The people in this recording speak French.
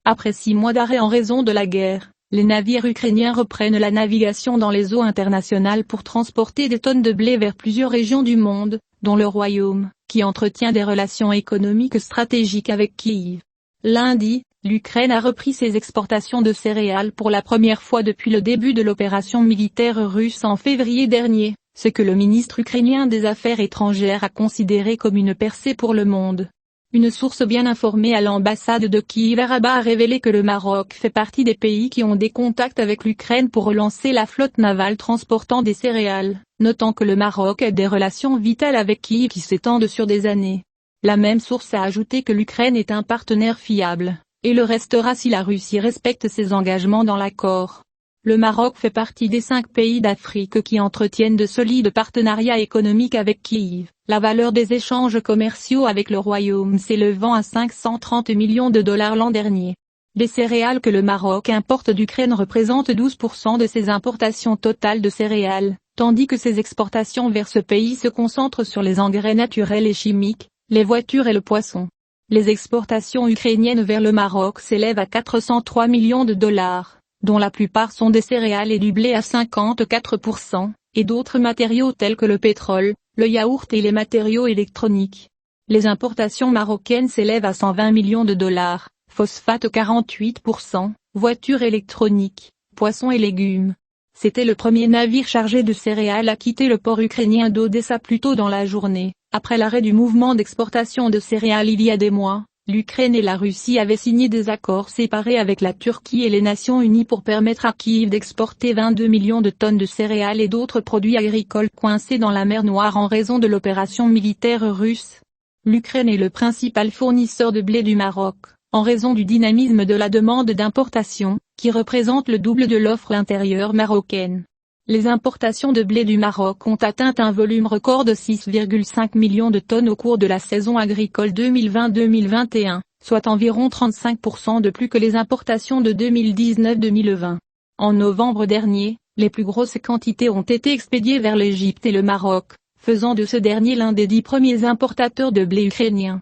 Après 6 mois d'arrêt en raison de la guerre, les navires ukrainiens reprennent la navigation dans les eaux internationales pour transporter des tonnes de blé vers plusieurs régions du monde, dont le Royaume, qui entretient des relations économiques stratégiques avec Kiev. Lundi, l'Ukraine a repris ses exportations de céréales pour la première fois depuis le début de l'opération militaire russe en février dernier, ce que le ministre ukrainien des Affaires étrangères a considéré comme une percée pour le monde. Une source bien informée à l'ambassade de Kiev à Rabat a révélé que le Maroc fait partie des pays qui ont des contacts avec l'Ukraine pour relancer la flotte navale transportant des céréales, notant que le Maroc a des relations vitales avec Kiev qui s'étendent sur des années. La même source a ajouté que l'Ukraine est un partenaire fiable, et le restera si la Russie respecte ses engagements dans l'accord. Le Maroc fait partie des 5 pays d'Afrique qui entretiennent de solides partenariats économiques avec Kiev, la valeur des échanges commerciaux avec le Royaume s'élevant à 530 millions de dollars l'an dernier. Les céréales que le Maroc importe d'Ukraine représentent 12% de ses importations totales de céréales, tandis que ses exportations vers ce pays se concentrent sur les engrais naturels et chimiques, les voitures et le poisson. Les exportations ukrainiennes vers le Maroc s'élèvent à 403 millions de dollars. Dont la plupart sont des céréales et du blé à 54%, et d'autres matériaux tels que le pétrole, le yaourt et les matériaux électroniques. Les importations marocaines s'élèvent à 120 millions de dollars, phosphate 48%, voitures électroniques, poissons et légumes. C'était le premier navire chargé de céréales à quitter le port ukrainien d'Odessa plus tôt dans la journée, après l'arrêt du mouvement d'exportation de céréales il y a des mois. L'Ukraine et la Russie avaient signé des accords séparés avec la Turquie et les Nations Unies pour permettre à Kiev d'exporter 22 millions de tonnes de céréales et d'autres produits agricoles coincés dans la mer Noire en raison de l'opération militaire russe. L'Ukraine est le principal fournisseur de blé du Maroc, en raison du dynamisme de la demande d'importation, qui représente le double de l'offre intérieure marocaine. Les importations de blé du Maroc ont atteint un volume record de 6,5 millions de tonnes au cours de la saison agricole 2020-2021, soit environ 35% de plus que les importations de 2019-2020. En novembre dernier, les plus grosses quantités ont été expédiées vers l'Égypte et le Maroc, faisant de ce dernier l'un des 10 premiers importateurs de blé ukrainien.